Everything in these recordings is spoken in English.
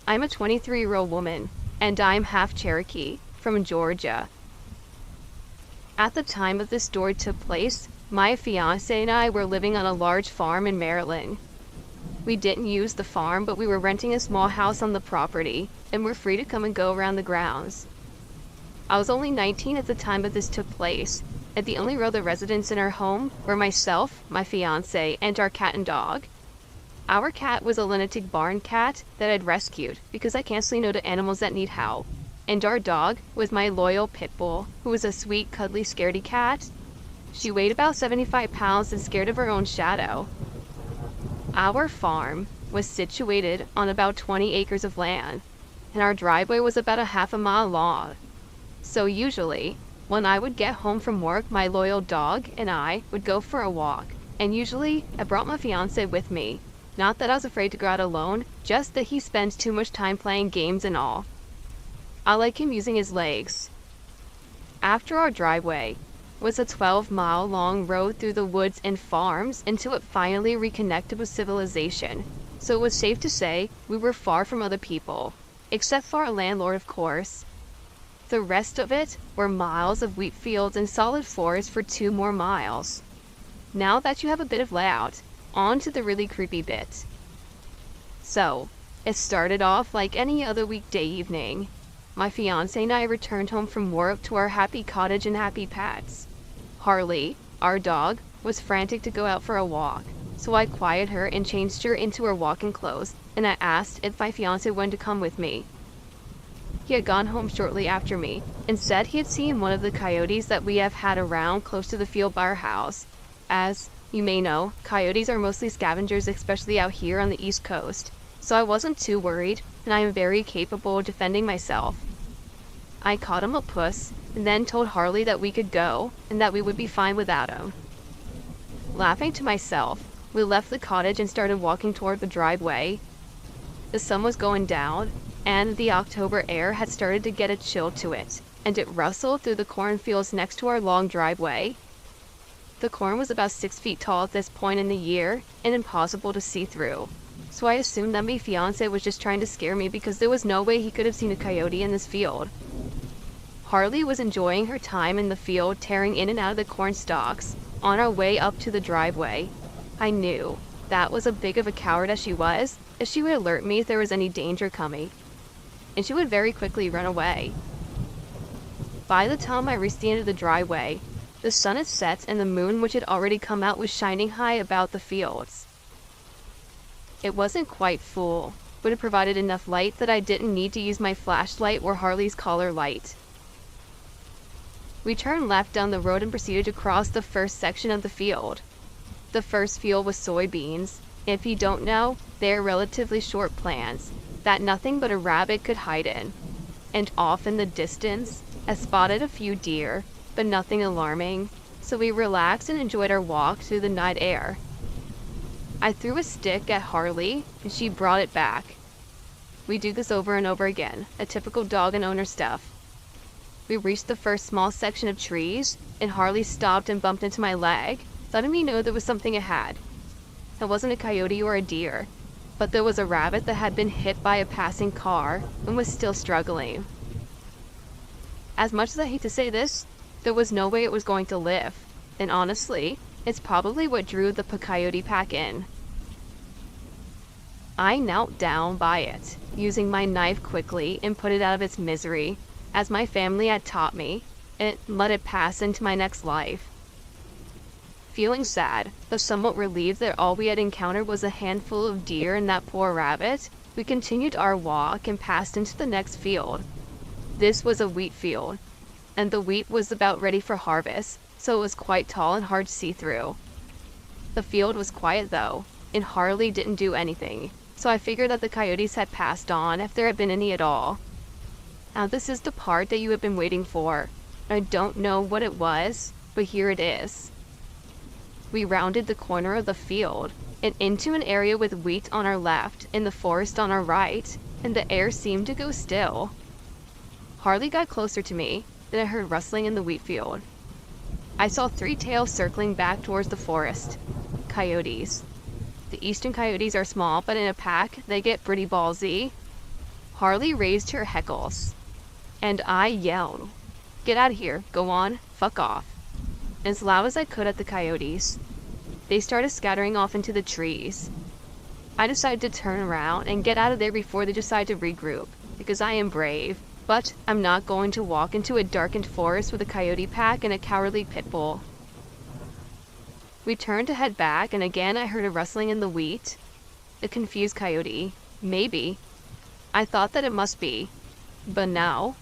I'm a 23-year-old woman, and I'm half Cherokee, from Georgia. At the time of this story took place, my fiance and I were living on a large farm in Maryland. We didn't use the farm, but we were renting a small house on the property, and were free to come and go around the grounds. I was only 19 at the time that this took place, and the only other residents in our home were myself, my fiance, and our cat and dog. Our cat was a lunatic barn cat that I'd rescued because I can't say no to animals that need help. And our dog was my loyal pit bull, who was a sweet, cuddly, scaredy cat. She weighed about 75 pounds and scared of her own shadow. Our farm was situated on about 20 acres of land, and our driveway was about a half a mile long. So usually, when I would get home from work, my loyal dog and I would go for a walk, and usually I brought my fiance with me. Not that I was afraid to go out alone, just that he spends too much time playing games and all. I like him using his legs. After our driveway was a 12-mile long road through the woods and farms until it finally reconnected with civilization, so it was safe to say we were far from other people, except for our landlord, of course. The rest of it were miles of wheat fields and solid forest for 2 more miles. Now that you have a bit of layout, on to the really creepy bit. So, it started off like any other weekday evening. My fiance and I returned home from work to our happy cottage and happy pets. Harley, our dog, was frantic to go out for a walk, so I quieted her and changed her into her walking clothes, and I asked if my fiance wanted to come with me. He had gone home shortly after me, and said he had seen one of the coyotes that we have had around close to the field by our house. As you may know, coyotes are mostly scavengers, especially out here on the East Coast, so I wasn't too worried, and I am very capable of defending myself. I caught him a puss, and then told Harley that we could go, and that we would be fine without him. Laughing to myself, we left the cottage and started walking toward the driveway. The sun was going down, and the October air had started to get a chill to it, and it rustled through the cornfields next to our long driveway. The corn was about 6 feet tall at this point in the year, and impossible to see through, so I assumed that my fiance was just trying to scare me because there was no way he could have seen a coyote in this field. Harley was enjoying her time in the field, tearing in and out of the corn stalks, on our way up to the driveway. I knew that was as big of a coward as she was, if she would alert me if there was any danger coming, and she would very quickly run away. By the time I reached the end of the driveway, the sun had set and the moon, which had already come out, was shining high about the fields. It wasn't quite full, but it provided enough light that I didn't need to use my flashlight or Harley's collar light. We turned left down the road and proceeded to cross the first section of the field. The first field was soybeans. If you don't know, they are relatively short plants that nothing but a rabbit could hide in. And off in the distance, I spotted a few deer, but nothing alarming, so we relaxed and enjoyed our walk through the night air. I threw a stick at Harley, and she brought it back. We do this over and over again, a typical dog and owner stuff. We reached the first small section of trees, and Harley stopped and bumped into my leg, letting me know there was something ahead. It wasn't a coyote or a deer, but there was a rabbit that had been hit by a passing car and was still struggling. As much as I hate to say this, there was no way it was going to live, and honestly, it's probably what drew the coyote pack in. I knelt down by it, using my knife quickly, and put it out of its misery, as my family had taught me, and let it pass into my next life. Feeling sad, though somewhat relieved that all we had encountered was a handful of deer and that poor rabbit, we continued our walk and passed into the next field. This was a wheat field, and the wheat was about ready for harvest, so it was quite tall and hard to see through. The field was quiet though, and Harley didn't do anything, so I figured that the coyotes had passed on if there had been any at all. Now this is the part that you have been waiting for. I don't know what it was, but here it is. We rounded the corner of the field and into an area with wheat on our left and the forest on our right, and the air seemed to go still. Harley got closer to me, then I heard rustling in the wheat field. I saw 3 tails circling back towards the forest. Coyotes. The eastern coyotes are small, but in a pack, they get pretty ballsy. Harley raised her heckles, and I yelled, "Get out of here, go on, fuck off," as loud as I could at the coyotes. They started scattering off into the trees. I decided to turn around and get out of there before they decide to regroup, because I am brave, but I'm not going to walk into a darkened forest with a coyote pack and a cowardly pit bull. We turned to head back, and again I heard a rustling in the wheat. A confused coyote. Maybe. I thought that it must be. But now,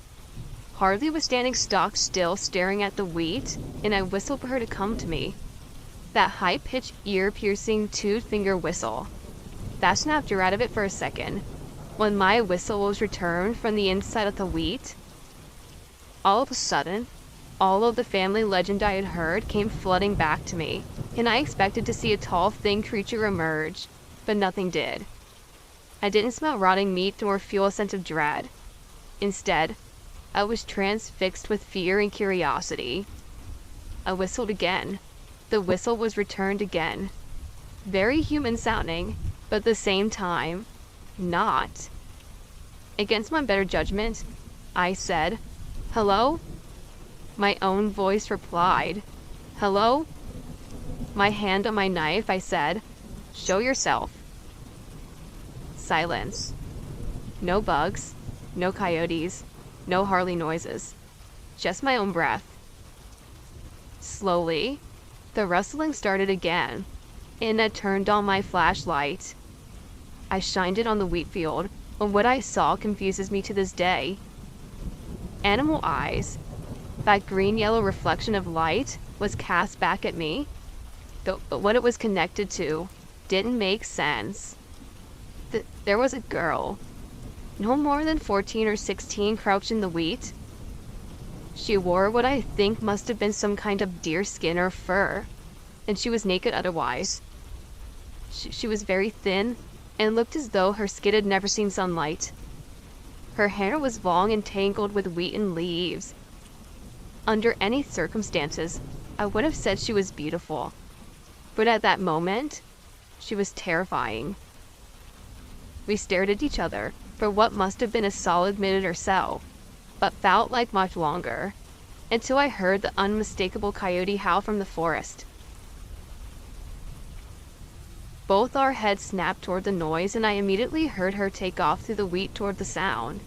Harley was standing stock still staring at the wheat, and I whistled for her to come to me. That high-pitched, ear-piercing, two-finger whistle. That snapped her out of it for a second. When my whistle was returned from the inside of the wheat, all of a sudden, all of the family legend I had heard came flooding back to me, and I expected to see a tall, thin creature emerge, but nothing did. I didn't smell rotting meat nor feel a sense of dread. Instead, I was transfixed with fear and curiosity. I whistled again. The whistle was returned again. Very human sounding, but at the same time, not. Against my better judgment, I said, "Hello?" My own voice replied, "Hello?" My hand on my knife, I said, "Show yourself." Silence. No bugs, no coyotes, no Harley noises. Just my own breath. Slowly, the rustling started again, and I turned on my flashlight. I shined it on the wheat field, and what I saw confuses me to this day. Animal eyes, that green-yellow reflection of light, was cast back at me, but what it was connected to didn't make sense. There was a girl, no more than 14 or 16, crouched in the wheat. She wore what I think must have been some kind of deer skin or fur, and she was naked otherwise. She was very thin and looked as though her skin had never seen sunlight. Her hair was long and tangled with wheaten leaves. Under any circumstances, I would have said she was beautiful, but at that moment, she was terrifying. We stared at each other for what must have been a solid minute or so, but felt like much longer, until I heard the unmistakable coyote howl from the forest. Both our heads snapped toward the noise, and I immediately heard her take off through the wheat toward the sound.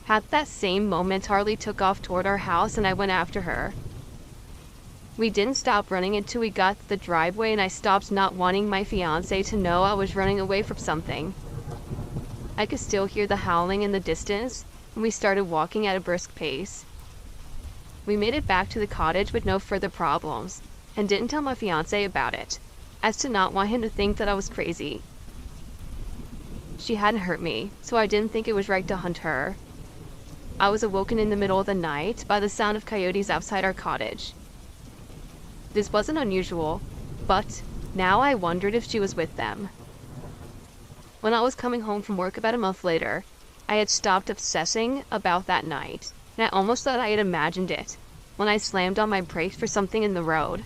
At that same moment, Harley took off toward our house, and I went after her. We didn't stop running until we got to the driveway, and I stopped, not wanting my fiancé to know I was running away from something. I could still hear the howling in the distance, and we started walking at a brisk pace. We made it back to the cottage with no further problems, and didn't tell my fiancé about it, as to not want him to think that I was crazy. She hadn't hurt me, so I didn't think it was right to hunt her. I was awoken in the middle of the night by the sound of coyotes outside our cottage. This wasn't unusual, but now I wondered if she was with them. When I was coming home from work about a month later, I had stopped obsessing about that night, and I almost thought I had imagined it when I slammed on my brakes for something in the road.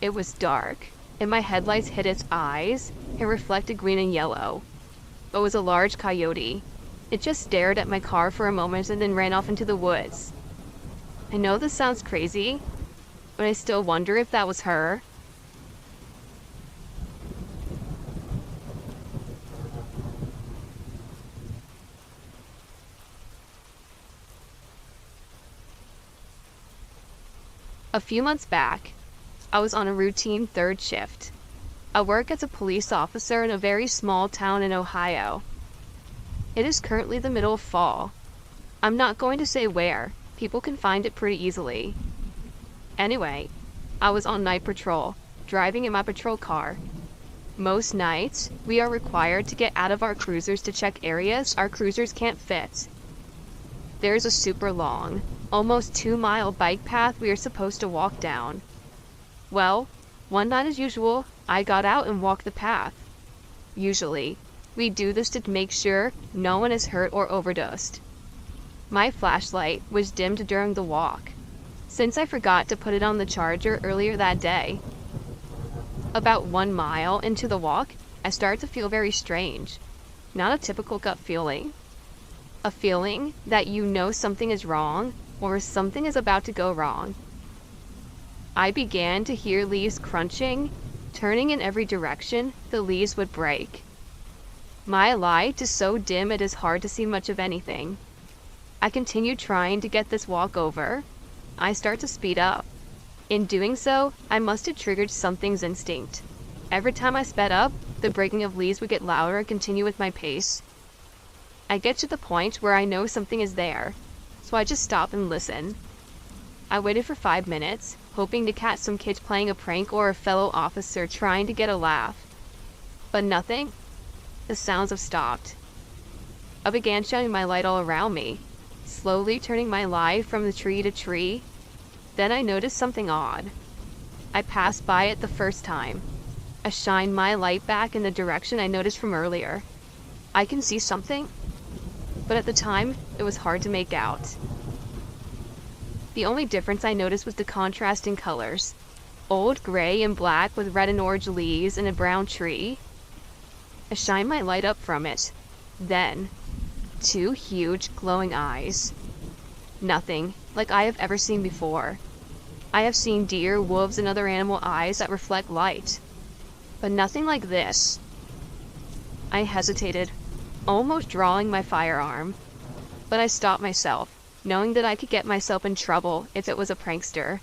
It was dark, and my headlights hit its eyes and reflected green and yellow. But it was a large coyote. It just stared at my car for a moment and then ran off into the woods. I know this sounds crazy, but I still wonder if that was her. A few months back, I was on a routine third shift. I work as a police officer in a very small town in Ohio. It is currently the middle of fall. I'm not going to say where. People can find it pretty easily. Anyway, I was on night patrol, driving in my patrol car. Most nights, we are required to get out of our cruisers to check areas our cruisers can't fit. There's a super long, almost 2-mile bike path we are supposed to walk down. Well, one night as usual, I got out and walked the path. Usually, we do this to make sure no one is hurt or overdosed. My flashlight was dimmed during the walk, since I forgot to put it on the charger earlier that day. About 1 mile into the walk, I started to feel very strange. Not a typical gut feeling. A feeling that you know something is wrong or something is about to go wrong. I began to hear leaves crunching, turning in every direction the leaves would break. My light is so dim it is hard to see much of anything. I continue trying to get this walk over. I start to speed up. In doing so, I must have triggered something's instinct. Every time I sped up, the breaking of leaves would get louder and continue with my pace. I get to the point where I know something is there, so I just stop and listen. I waited for 5 minutes, hoping to catch some kids playing a prank or a fellow officer trying to get a laugh. But nothing. The sounds have stopped. I began shining my light all around me, slowly turning my light from the tree to tree. Then I noticed something odd. I passed by it the first time. I shined my light back in the direction I noticed from earlier. I can see something, but at the time, it was hard to make out. The only difference I noticed was the contrast in colors. Old gray and black with red and orange leaves and a brown tree. I shined my light up from it. Then, 2 huge glowing eyes. Nothing like I have ever seen before. I have seen deer, wolves, and other animal eyes that reflect light, but nothing like this. I hesitated, almost drawing my firearm, but I stopped myself, knowing that I could get myself in trouble if it was a prankster.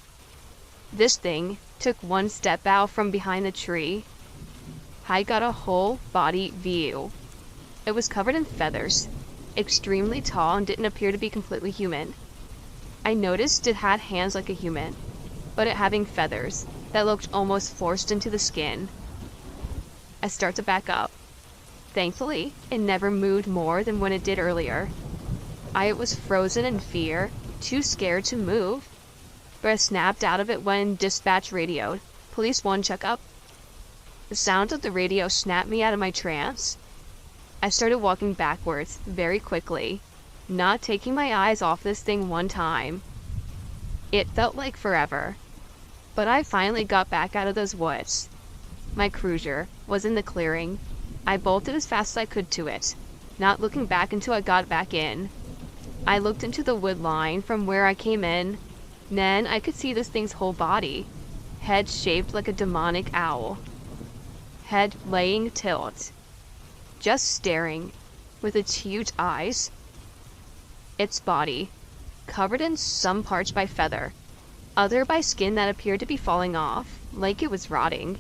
This thing took 1 step out from behind the tree. I got a whole body view. It was covered in feathers, extremely tall, and didn't appear to be completely human. I noticed it had hands like a human, but it having feathers that looked almost forced into the skin. I start to back up. Thankfully, it never moved more than when it did earlier. I was frozen in fear, too scared to move, but I snapped out of it when dispatch radioed. Police 1, check up. The sound of the radio snapped me out of my trance. I started walking backwards, very quickly, not taking my eyes off this thing one time. It felt like forever, but I finally got back out of those woods. My cruiser was in the clearing. I bolted as fast as I could to it, not looking back until I got back in. I looked into the wood line from where I came in. Then I could see this thing's whole body, head shaped like a demonic owl. Head laying tilt, just staring, with its huge eyes. Its body, covered in some parts by feather, other by skin that appeared to be falling off, like it was rotting.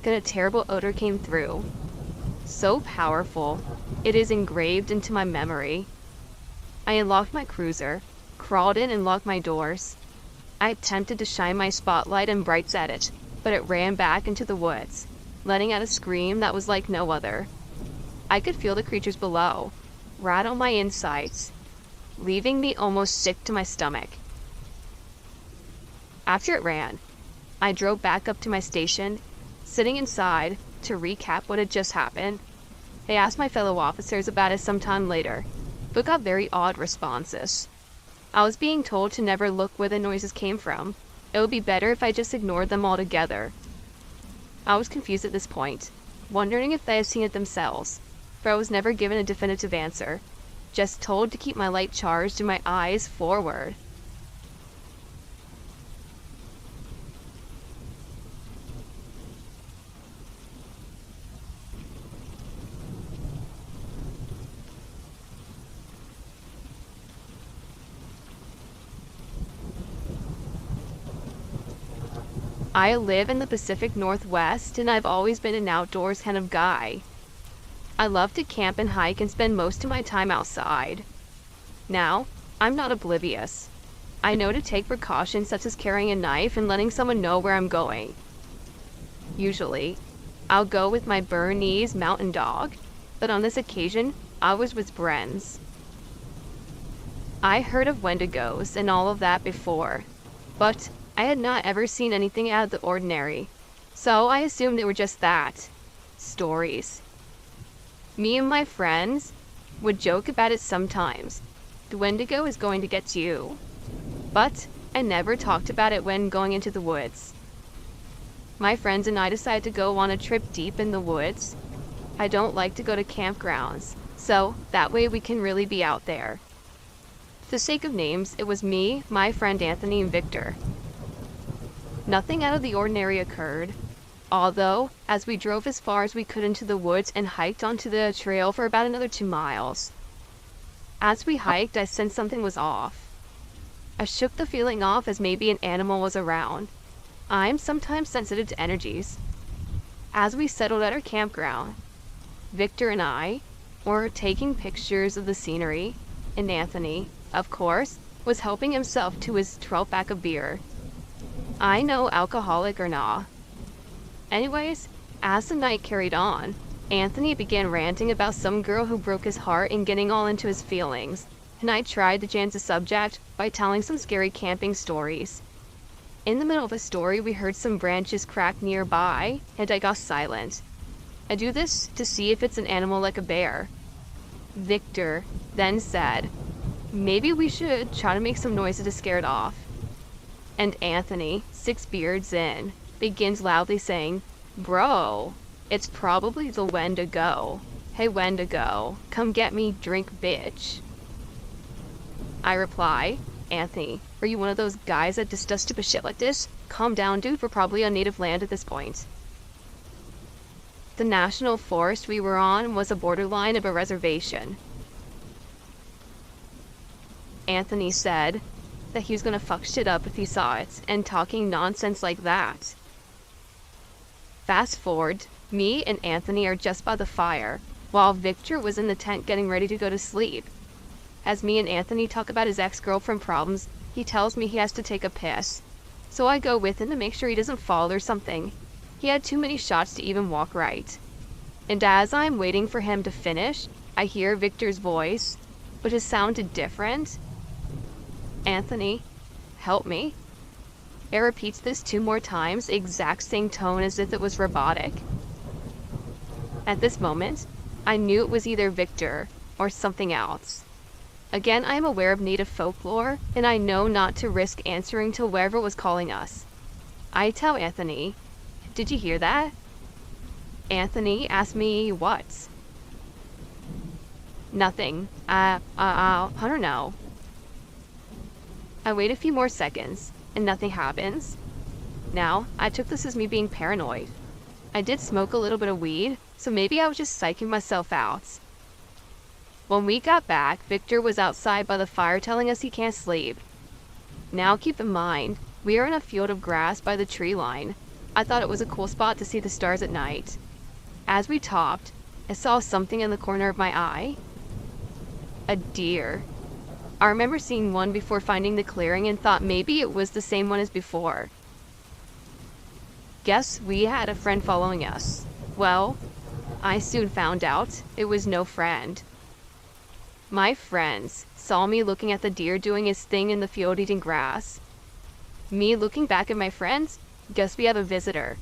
Then a terrible odor came through. So powerful, it is engraved into my memory. I unlocked my cruiser, crawled in and locked my doors. I attempted to shine my spotlight and brights at it, but it ran back into the woods, letting out a scream that was like no other. I could feel the creatures below, rattle my insides, leaving me almost sick to my stomach. After it ran, I drove back up to my station, sitting inside to recap what had just happened. I asked my fellow officers about it sometime later, but got very odd responses. I was being told to never look where the noises came from. It would be better if I just ignored them altogether. I was confused at this point, wondering if they had seen it themselves, for I was never given a definitive answer, just told to keep my light charged and my eyes forward. I live in the Pacific Northwest, and I've always been an outdoors kind of guy. I love to camp and hike and spend most of my time outside. Now, I'm not oblivious. I know to take precautions such as carrying a knife and letting someone know where I'm going. Usually, I'll go with my Bernese mountain dog, but on this occasion, I was with friends. I heard of wendigos and all of that before, but I had not ever seen anything out of the ordinary, so I assumed they were just that. Stories. Me and my friends would joke about it sometimes. The wendigo is going to get you. But I never talked about it when going into the woods. My friends and I decided to go on a trip deep in the woods. I don't like to go to campgrounds, so that way we can really be out there. For the sake of names, it was me, my friend Anthony, and Victor. Nothing out of the ordinary occurred, although, as we drove as far as we could into the woods and hiked onto the trail for about another 2 miles. As we hiked, I sensed something was off. I shook the feeling off as maybe an animal was around. I'm sometimes sensitive to energies. As we settled at our campground, Victor and I were taking pictures of the scenery, and Anthony, of course, was helping himself to his 12-pack of beer. I know alcoholic or nah. Anyways, as the night carried on, Anthony began ranting about some girl who broke his heart and getting all into his feelings, and I tried to change the subject by telling some scary camping stories. In the middle of a story, we heard some branches crack nearby, and I got silent. I do this to see if it's an animal like a bear. Victor then said, maybe we should try to make some noises to scare it off. And Anthony, 6 beards in, begins loudly saying, bro, it's probably the wendigo. Hey wendigo, come get me drink bitch. I reply, Anthony, are you one of those guys that just does stupid shit like this? Calm down, dude, we're probably on native land at this point. The national forest we were on was a borderline of a reservation. Anthony said that he was gonna fuck shit up if he saw it, and talking nonsense like that. Fast forward, me and Anthony are just by the fire, while Victor was in the tent getting ready to go to sleep. As me and Anthony talk about his ex-girlfriend problems, he tells me he has to take a piss. So I go with him to make sure he doesn't fall or something. He had too many shots to even walk right. And as I'm waiting for him to finish, I hear Victor's voice, but it sounded different. Anthony, help me. It repeats this 2 more times, exact same tone as if it was robotic. At this moment, I knew it was either Victor or something else. Again, I am aware of native folklore, and I know not to risk answering to whoever was calling us. I tell Anthony, did you hear that? Anthony asked me what? Nothing. I don't know. I wait a few more seconds, and nothing happens. Now, I took this as me being paranoid. I did smoke a little bit of weed, so maybe I was just psyching myself out. When we got back, Victor was outside by the fire telling us he can't sleep. Now keep in mind, we are in a field of grass by the tree line. I thought it was a cool spot to see the stars at night. As we talked, I saw something in the corner of my eye. A deer. I remember seeing one before finding the clearing and thought maybe it was the same one as before. Guess we had a friend following us. Well, I soon found out it was no friend. My friends saw me looking at the deer doing his thing in the field eating grass. Me looking back at my friends, guess we have a visitor.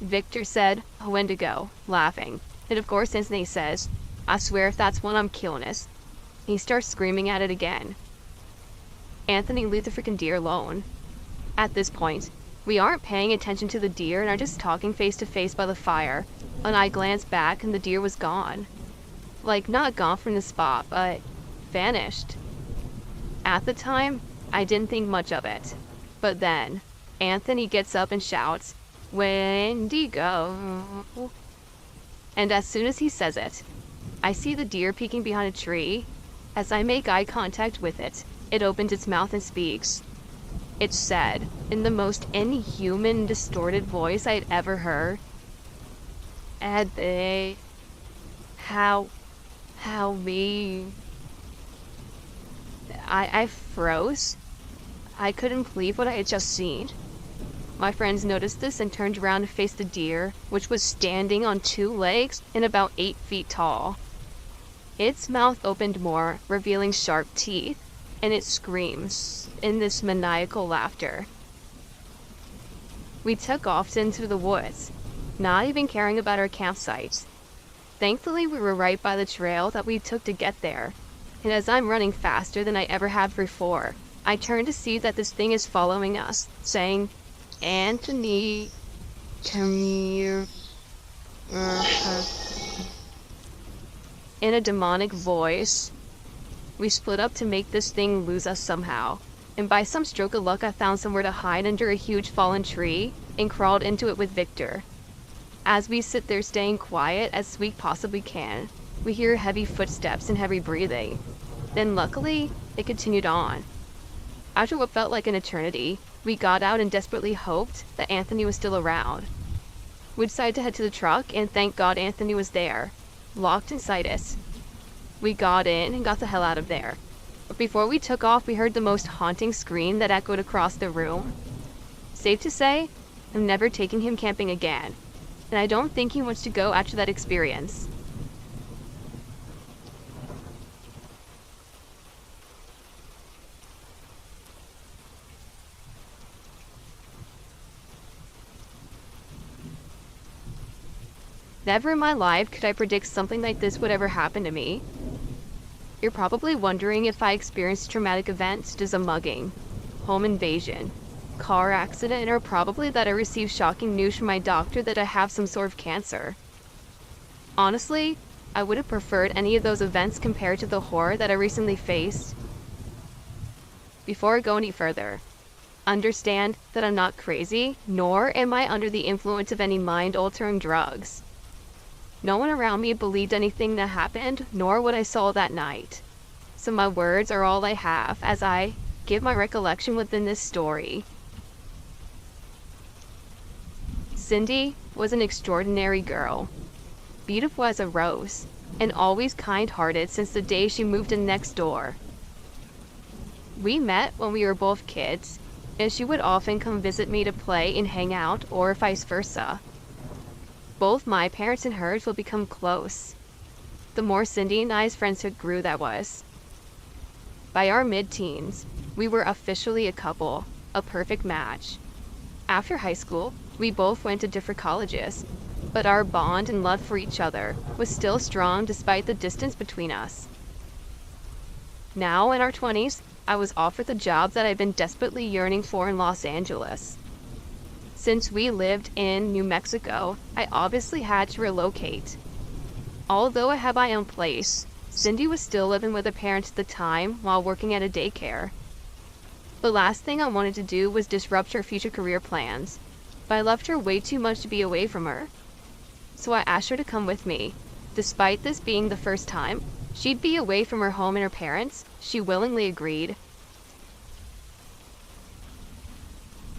Victor said, a wendigo, laughing. And of course Anthony says, I swear if that's one I'm killing us. He starts screaming at it again. Anthony, leave the freaking deer alone. At this point, we aren't paying attention to the deer and are just talking face to face by the fire, and I glance back and the deer was gone. Like, not gone from the spot, but vanished. At the time, I didn't think much of it. But then, Anthony gets up and shouts, wendigo. And as soon as he says it, I see the deer peeking behind a tree. As I make eye contact with it, it opens its mouth and speaks. It said, in the most inhuman, distorted voice I'd ever heard, Abby, how me? I froze. I couldn't believe what I had just seen. My friends noticed this and turned around to face the deer, which was standing on 2 legs and about 8 feet tall. Its mouth opened more, revealing sharp teeth, and it screams in this maniacal laughter. We took off into the woods, not even caring about our campsite. Thankfully, we were right by the trail that we took to get there, and as I'm running faster than I ever have before, I turn to see that this thing is following us, saying, Anthony, come here. in a demonic voice. We split up to make this thing lose us somehow, and by some stroke of luck I found somewhere to hide under a huge fallen tree and crawled into it with Victor. As we sit there staying quiet as we possibly can, we hear heavy footsteps and heavy breathing. Then luckily, it continued on. After what felt like an eternity, we got out and desperately hoped that Anthony was still around. We decided to head to the truck, and thank God Anthony was there, locked inside us. We got in and got the hell out of there. But before we took off, we heard the most haunting scream that echoed across the room. Safe to say, I'm never taking him camping again, and I don't think he wants to go after that experience. Never in my life could I predict something like this would ever happen to me. You're probably wondering if I experienced a traumatic event such as a mugging, home invasion, car accident, or probably that I received shocking news from my doctor that I have some sort of cancer. Honestly, I would have preferred any of those events compared to the horror that I recently faced. Before I go any further, understand that I'm not crazy, nor am I under the influence of any mind-altering drugs. No one around me believed anything that happened, nor what I saw that night. So my words are all I have as I give my recollection within this story. Cindy was an extraordinary girl, beautiful as a rose, and always kind-hearted since the day she moved in next door. We met when we were both kids, and she would often come visit me to play and hang out, or vice versa. Both my parents and hers will become close. The more Cindy and I's friendship grew, that was. By our mid-teens, we were officially a couple, a perfect match. After high school, we both went to different colleges, but our bond and love for each other was still strong despite the distance between us. Now, in our 20s, I was offered the job that I've been desperately yearning for in Los Angeles. Since we lived in New Mexico, I obviously had to relocate. Although I had my own place, Cindy was still living with her parents at the time while working at a daycare. The last thing I wanted to do was disrupt her future career plans, but I loved her way too much to be away from her. So I asked her to come with me. Despite this being the first time she'd be away from her home and her parents, she willingly agreed.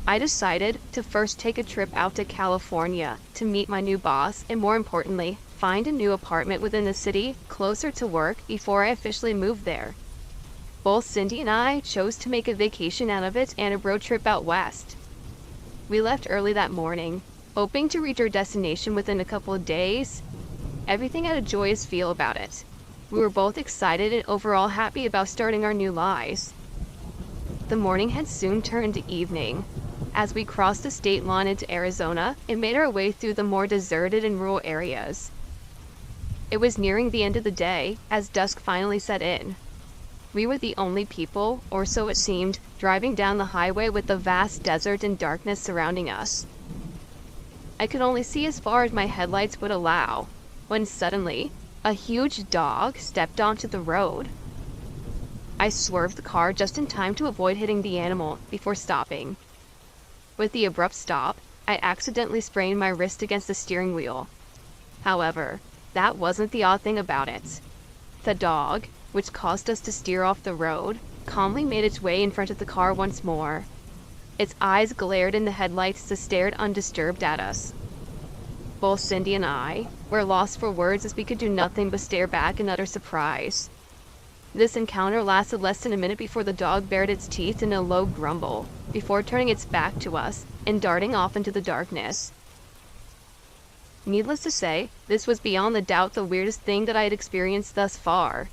I decided to first take a trip out to California to meet my new boss and, more importantly, find a new apartment within the city closer to work before I officially moved there. Both Cindy and I chose to make a vacation out of it and a road trip out west. We left early that morning, hoping to reach our destination within a couple of days. Everything had a joyous feel about it. We were both excited and overall happy about starting our new lives. The morning had soon turned to evening. As we crossed the state line into Arizona and made our way through the more deserted and rural areas. It was nearing the end of the day as dusk finally set in. We were the only people, or so it seemed, driving down the highway with the vast desert and darkness surrounding us. I could only see as far as my headlights would allow, when suddenly, a huge dog stepped onto the road. I swerved the car just in time to avoid hitting the animal before stopping. With the abrupt stop, I accidentally sprained my wrist against the steering wheel. However, that wasn't the odd thing about it. The dog, which caused us to steer off the road, calmly made its way in front of the car once more. Its eyes glared in the headlights as it stared undisturbed at us. Both Cindy and I were lost for words as we could do nothing but stare back in utter surprise. This encounter lasted less than a minute before the dog bared its teeth in a low grumble, before turning its back to us and darting off into the darkness. Needless to say, this was beyond the doubt the weirdest thing that I had experienced thus far.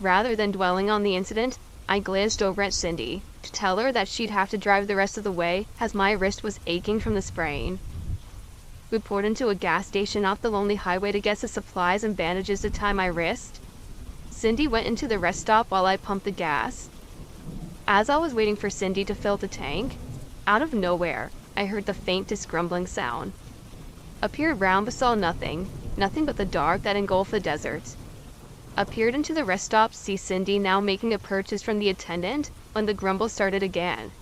Rather than dwelling on the incident, I glanced over at Cindy to tell her that she'd have to drive the rest of the way as my wrist was aching from the sprain. We pulled into a gas station off the lonely highway to get some supplies and bandages to tie my wrist. Cindy went into the rest stop while I pumped the gas. As I was waiting for Cindy to fill the tank, out of nowhere, I heard the faintest grumbling sound. I peered round but saw nothing but the dark that engulfed the desert. Appeared into the rest stop to see Cindy now making a purchase from the attendant when the grumble started again.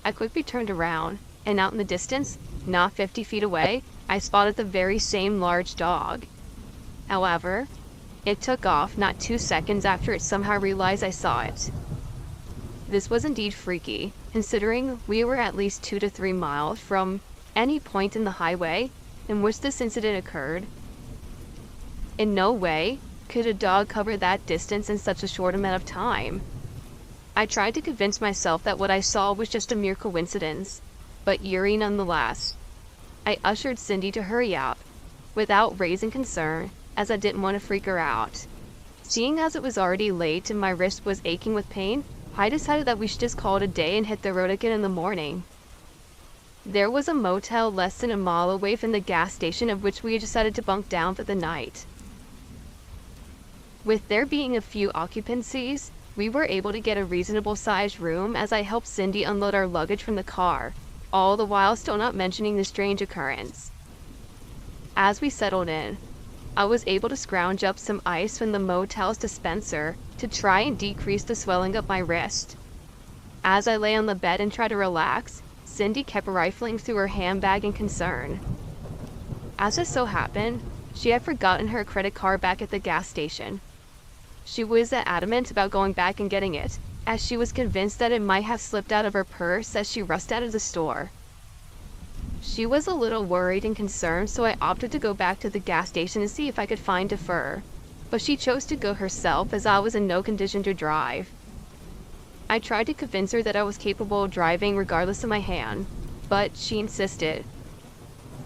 I quickly turned around, and out in the distance, not 50 feet away, I spotted the very same large dog. However, it took off not 2 seconds after it somehow realized I saw it. This was indeed freaky, considering we were at least 2 to 3 miles from any point in the highway in which this incident occurred. In no way could a dog cover that distance in such a short amount of time. I tried to convince myself that what I saw was just a mere coincidence, but eerie nonetheless. I ushered Cindy to hurry up, without raising concern, as I didn't want to freak her out. Seeing as it was already late and my wrist was aching with pain, I decided that we should just call it a day and hit the road again in the morning. There was a motel less than a mile away from the gas station of which we had decided to bunk down for the night. With there being a few occupancies, we were able to get a reasonable sized room as I helped Cindy unload our luggage from the car, all the while still not mentioning the strange occurrence. As we settled in, I was able to scrounge up some ice from the motel's dispenser to try and decrease the swelling of my wrist. As I lay on the bed and tried to relax, Cindy kept rifling through her handbag in concern. As it so happened, she had forgotten her credit card back at the gas station. She was adamant about going back and getting it, as she was convinced that it might have slipped out of her purse as she rushed out of the store. She was a little worried and concerned, so I opted to go back to the gas station and see if I could find defer, but she chose to go herself as I was in no condition to drive. I tried to convince her that I was capable of driving regardless of my hand, but she insisted.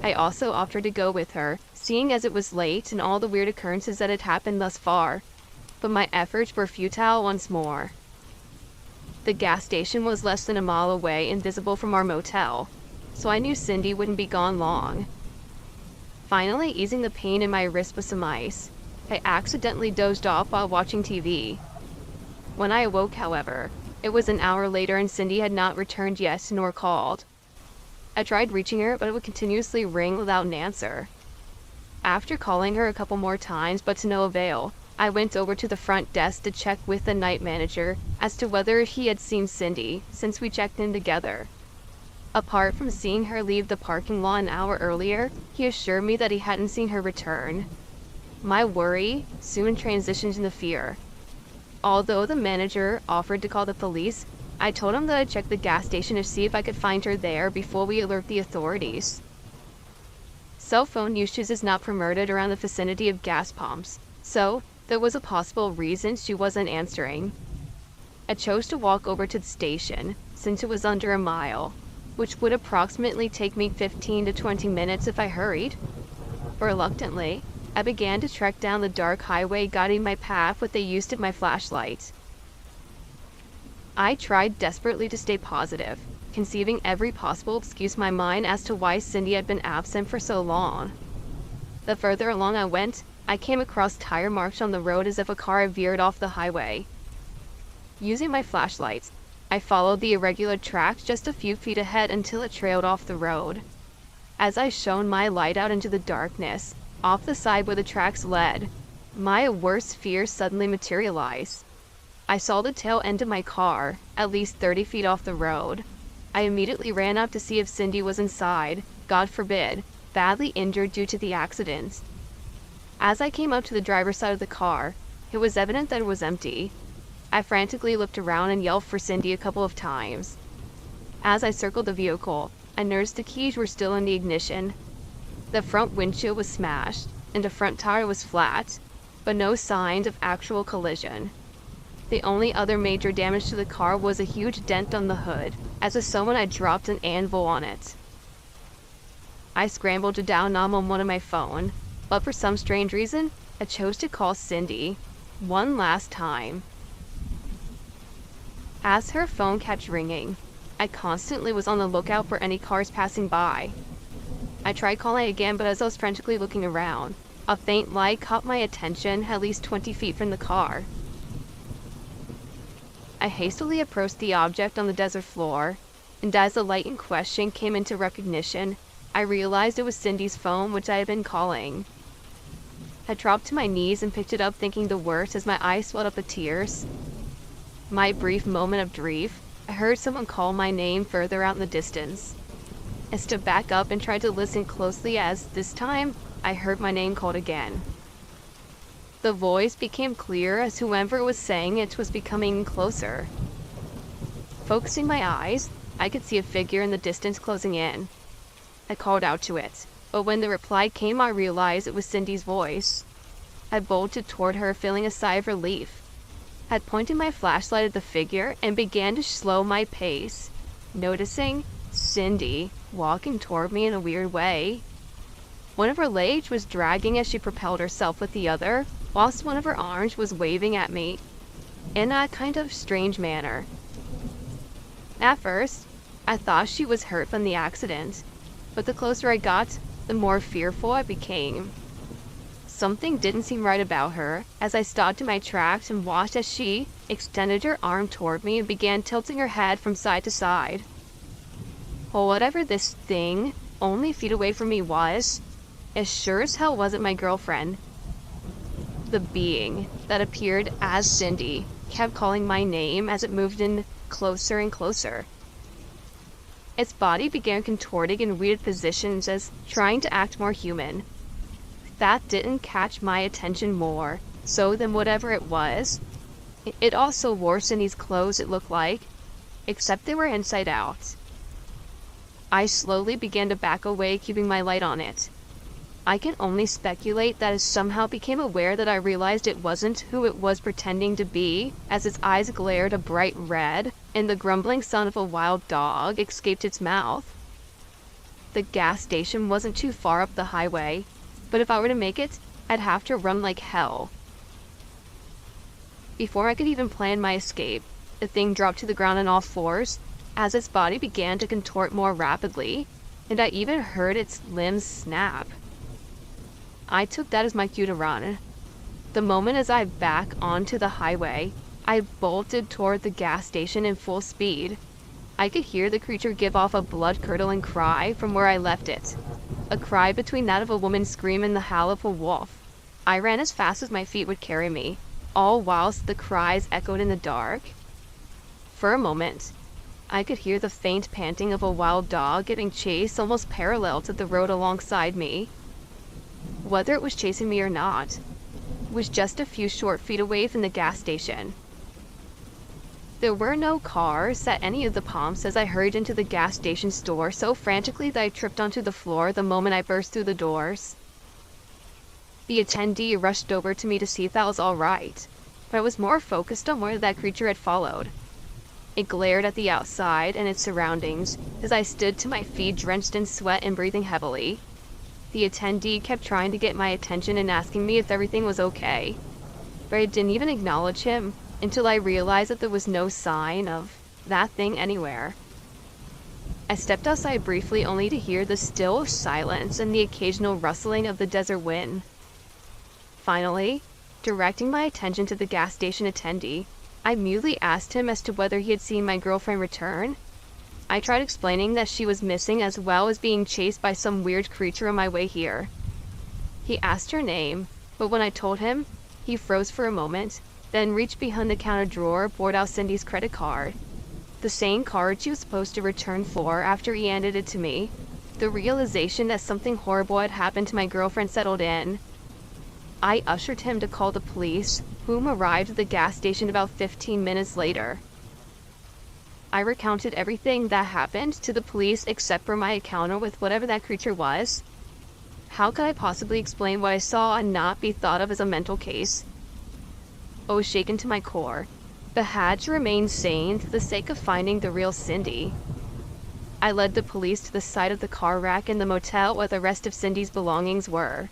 I also offered to go with her, seeing as it was late and all the weird occurrences that had happened thus far, but my efforts were futile once more. The gas station was less than a mile away and visible from our motel, so I knew Cindy wouldn't be gone long. Finally easing the pain in my wrist with some ice, I accidentally dozed off while watching TV. When I awoke, however, it was an hour later and Cindy had not returned yet nor called. I tried reaching her, but it would continuously ring without an answer. After calling her a couple more times, but to no avail, I went over to the front desk to check with the night manager as to whether he had seen Cindy since we checked in together. Apart from seeing her leave the parking lot an hour earlier, he assured me that he hadn't seen her return. My worry soon transitioned into fear. Although the manager offered to call the police, I told him that I'd check the gas station to see if I could find her there before we alert the authorities. Cell phone usage is not permitted around the vicinity of gas pumps, so there was a possible reason she wasn't answering. I chose to walk over to the station, since it was under a mile, which would approximately take me 15 to 20 minutes if I hurried. Reluctantly, I began to trek down the dark highway, guiding my path with the use of my flashlight. I tried desperately to stay positive, conceiving every possible excuse in my mind as to why Cindy had been absent for so long. The further along I went, I came across tire marks on the road as if a car had veered off the highway. Using my flashlight, I followed the irregular tracks just a few feet ahead until it trailed off the road. As I shone my light out into the darkness, off the side where the tracks led, my worst fears suddenly materialized. I saw the tail end of my car, at least 30 feet off the road. I immediately ran up to see if Cindy was inside, God forbid, badly injured due to the accident. As I came up to the driver's side of the car, it was evident that it was empty. I frantically looked around and yelled for Cindy a couple of times. As I circled the vehicle, I noticed the keys were still in the ignition. The front windshield was smashed, and the front tire was flat, but no signs of actual collision. The only other major damage to the car was a huge dent on the hood, as if someone had dropped an anvil on it. I scrambled to dial 911 on my phone, but for some strange reason, I chose to call Cindy one last time. As her phone kept ringing, I constantly was on the lookout for any cars passing by. I tried calling again, but as I was frantically looking around, a faint light caught my attention at least 20 feet from the car. I hastily approached the object on the desert floor, and as the light in question came into recognition, I realized it was Cindy's phone which I had been calling. I dropped to my knees and picked it up, thinking the worst as my eyes swelled up with tears. My brief moment of grief, I heard someone call my name further out in the distance. I stood back up and tried to listen closely as, this time, I heard my name called again. The voice became clear as whoever was saying it was becoming closer. Focusing my eyes, I could see a figure in the distance closing in. I called out to it, but when the reply came, I realized it was Cindy's voice. I bolted toward her, feeling a sigh of relief. I pointed my flashlight at the figure and began to slow my pace, noticing Cindy walking toward me in a weird way. One of her legs was dragging as she propelled herself with the other, whilst one of her arms was waving at me in a kind of strange manner. At first, I thought she was hurt from the accident, but the closer I got, the more fearful I became. Something didn't seem right about her, as I stopped in my tracks and watched as she extended her arm toward me and began tilting her head from side to side. Well, whatever this thing only feet away from me was, it sure as hell wasn't my girlfriend. The being that appeared as Cindy kept calling my name as it moved in closer and closer. Its body began contorting in weird positions as trying to act more human. That didn't catch my attention more so than whatever it was. It also wore Cindy's clothes, it looked like, except they were inside out. I slowly began to back away, keeping my light on it. I can only speculate that it somehow became aware that I realized it wasn't who it was pretending to be, as its eyes glared a bright red, and the grumbling sound of a wild dog escaped its mouth. The gas station wasn't too far up the highway, but if I were to make it, I'd have to run like hell. Before I could even plan my escape, the thing dropped to the ground on all fours, as its body began to contort more rapidly, and I even heard its limbs snap. I took that as my cue to run. The moment as I back onto the highway, I bolted toward the gas station in full speed. I could hear the creature give off a blood-curdling cry from where I left it. A cry between that of a woman's scream and the howl of a wolf. I ran as fast as my feet would carry me, all whilst the cries echoed in the dark. For a moment, I could hear the faint panting of a wild dog getting chased almost parallel to the road alongside me. Whether it was chasing me or not, it was just a few short feet away from the gas station. There were no cars at any of the pumps as I hurried into the gas station store so frantically that I tripped onto the floor the moment I burst through the doors. The attendee rushed over to me to see if that was all right, but I was more focused on where that creature had followed. It glared at the outside and its surroundings as I stood to my feet drenched in sweat and breathing heavily. The attendee kept trying to get my attention and asking me if everything was okay, but I didn't even acknowledge him until I realized that there was no sign of that thing anywhere. I stepped outside briefly only to hear the still silence and the occasional rustling of the desert wind. Finally, directing my attention to the gas station attendee, I mutely asked him as to whether he had seen my girlfriend return. I tried explaining that she was missing as well as being chased by some weird creature on my way here. He asked her name, but when I told him, he froze for a moment, then reached behind the counter drawer, poured out Cindy's credit card. The same card she was supposed to return for after he handed it to me. The realization that something horrible had happened to my girlfriend settled in. I ushered him to call the police, whom arrived at the gas station about 15 minutes later. I recounted everything that happened to the police except for my encounter with whatever that creature was. How could I possibly explain what I saw and not be thought of as a mental case? I was shaken to my core, but had to remain sane for the sake of finding the real Cindy. I led the police to the site of the car wreck in the motel where the rest of Cindy's belongings were.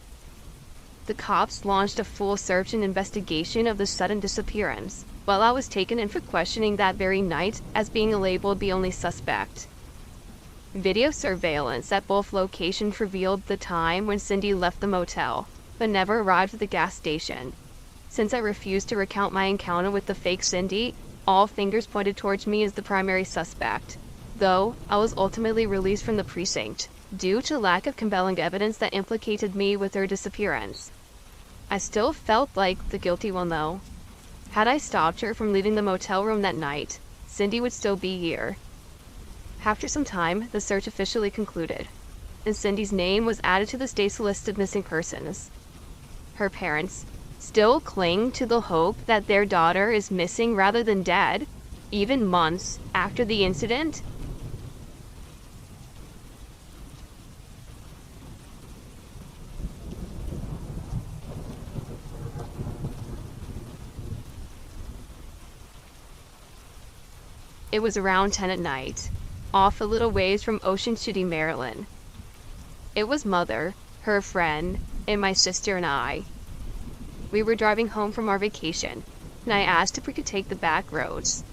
The cops launched a full search and investigation of the sudden disappearance, while I was taken in for questioning that very night as being labeled the only suspect. Video surveillance at both locations revealed the time when Cindy left the motel, but never arrived at the gas station. Since I refused to recount my encounter with the fake Cindy, all fingers pointed towards me as the primary suspect, though I was ultimately released from the precinct, due to lack of compelling evidence that implicated me with her disappearance. I still felt like the guilty one though. Had I stopped her from leaving the motel room that night, Cindy would still be here. After some time, the search officially concluded, and Cindy's name was added to the state's list of missing persons. Her parents still cling to the hope that their daughter is missing rather than dead, even months after the incident. It was around 10 at night, off a little ways from Ocean City, Maryland. It was Mother, her friend, and my sister and I. We were driving home from our vacation, and I asked if we could take the back roads.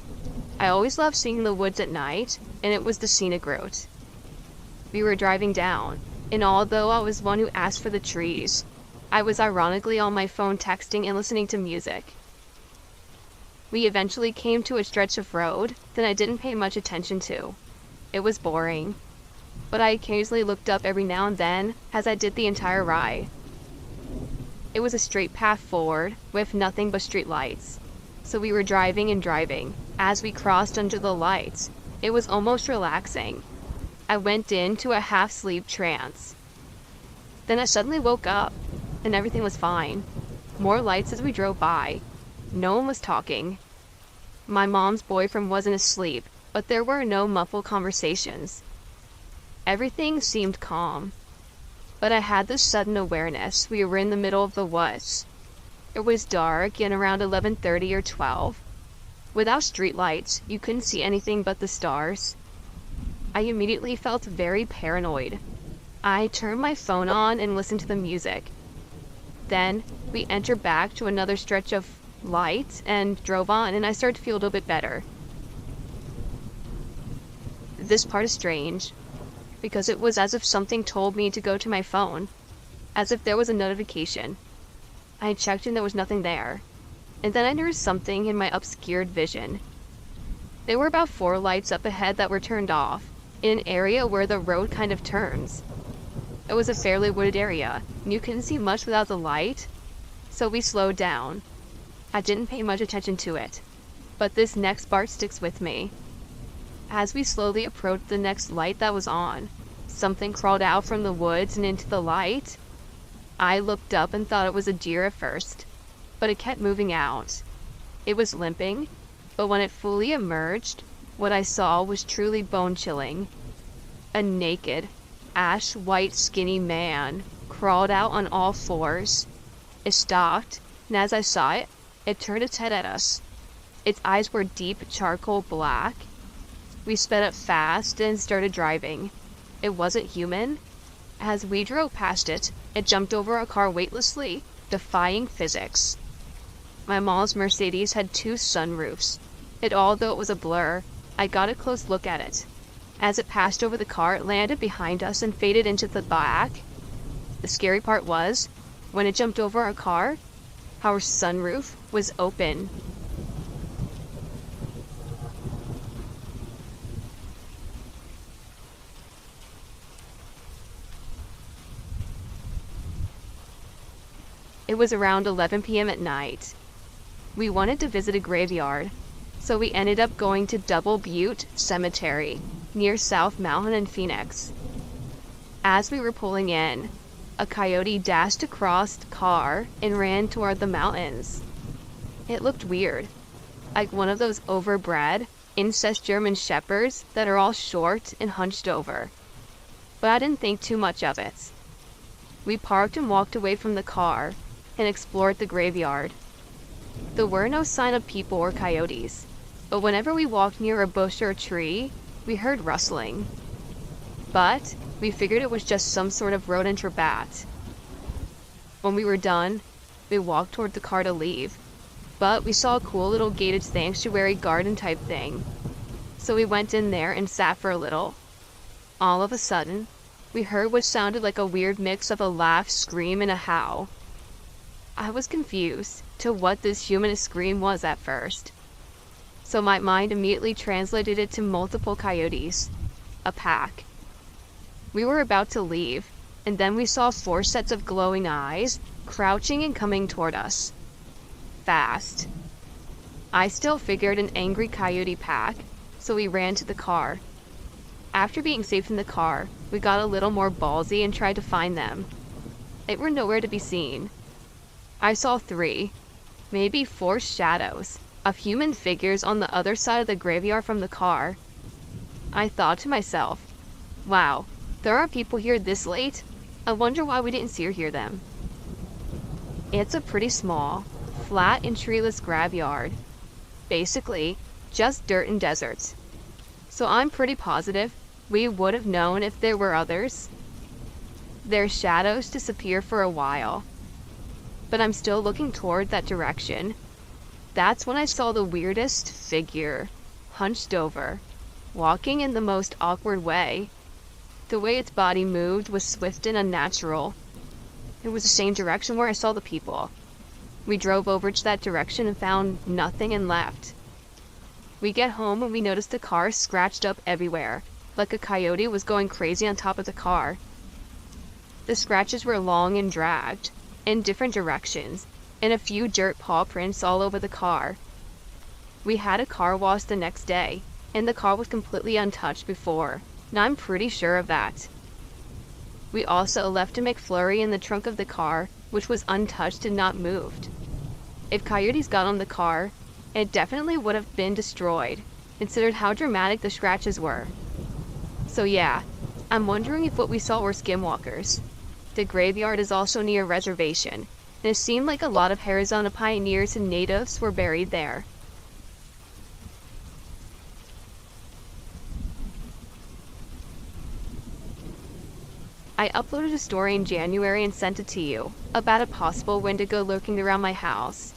I always loved seeing the woods at night, and it was the scenic route. We were driving down, and although I was one who asked for the trees, I was ironically on my phone texting and listening to music. We eventually came to a stretch of road that I didn't pay much attention to. It was boring, but I occasionally looked up every now and then as I did the entire ride. It was a straight path forward with nothing but street lights, so we were driving and driving. As we crossed under the lights, it was almost relaxing. I went into a half-sleep trance. Then I suddenly woke up, and everything was fine. More lights as we drove by. No one was talking. My mom's boyfriend wasn't asleep, but there were no muffled conversations. Everything seemed calm. But I had this sudden awareness we were in the middle of the woods. It was dark and around 11:30 or 12. Without streetlights, you couldn't see anything but the stars. I immediately felt very paranoid. I turned my phone on and listened to the music. Then we entered back to another stretch of light and drove on, and I started to feel a little bit better. This part is strange, because it was as if something told me to go to my phone, as if there was a notification. I checked and there was nothing there, and then I noticed something in my obscured vision. There were about 4 lights up ahead that were turned off, in an area where the road kind of turns. It was a fairly wooded area, and you couldn't see much without the light, so we slowed down. I didn't pay much attention to it, but this next part sticks with me. As we slowly approached the next light that was on, something crawled out from the woods and into the light. I looked up and thought it was a deer at first, but it kept moving out. It was limping, but when it fully emerged, what I saw was truly bone-chilling. A naked, ash-white skinny man crawled out on all fours. It stopped, and as I saw it, it turned its head at us. Its eyes were deep charcoal black. We sped up fast and started driving. It wasn't human. As we drove past it, it jumped over our car weightlessly, defying physics. My mom's Mercedes had 2 sunroofs, and although it was a blur, I got a close look at it. As it passed over the car, it landed behind us and faded into the back. The scary part was, when it jumped over our car, our sunroof was open. It was around 11 p.m. at night. We wanted to visit a graveyard, so we ended up going to Double Butte Cemetery, near South Mountain in Phoenix. As we were pulling in, a coyote dashed across the car and ran toward the mountains. It looked weird, like one of those overbred, incest German shepherds that are all short and hunched over. But I didn't think too much of it. We parked and walked away from the car and explored the graveyard. There were no sign of people or coyotes, but whenever we walked near a bush or a tree, we heard rustling. But we figured it was just some sort of rodent or bat. When we were done, we walked toward the car to leave, but we saw a cool little gated sanctuary garden type thing. So we went in there and sat for a little. All of a sudden, we heard what sounded like a weird mix of a laugh, scream, and a howl. I was confused to what this humanist scream was at first, so my mind immediately translated it to multiple coyotes, a pack. We were about to leave, and then we saw 4 sets of glowing eyes crouching and coming toward us. Fast. I still figured an angry coyote pack, so we ran to the car. After being safe in the car, we got a little more ballsy and tried to find them. They were nowhere to be seen. I saw 3, maybe 4 shadows of human figures on the other side of the graveyard from the car. I thought to myself, wow, there are people here this late? I wonder why we didn't see or hear them. It's a pretty small, flat and treeless graveyard. Basically, just dirt and deserts. So I'm pretty positive we would have known if there were others. Their shadows disappear for a while, but I'm still looking toward that direction. That's when I saw the weirdest figure, hunched over, walking in the most awkward way. The way its body moved was swift and unnatural. It was the same direction where I saw the people. We drove over to that direction and found nothing and left. We get home and we noticed the car scratched up everywhere, like a coyote was going crazy on top of the car. The scratches were long and dragged, in different directions, and a few dirt paw prints all over the car. We had a car wash the next day, and the car was completely untouched before, and I'm pretty sure of that. We also left a McFlurry in the trunk of the car, which was untouched and not moved. If coyotes got on the car, it definitely would have been destroyed, considered how dramatic the scratches were. So yeah, I'm wondering if what we saw were skinwalkers. The graveyard is also near a reservation, and it seemed like a lot of Arizona pioneers and natives were buried there. I uploaded a story in January and sent it to you, about a possible wendigo lurking around my house.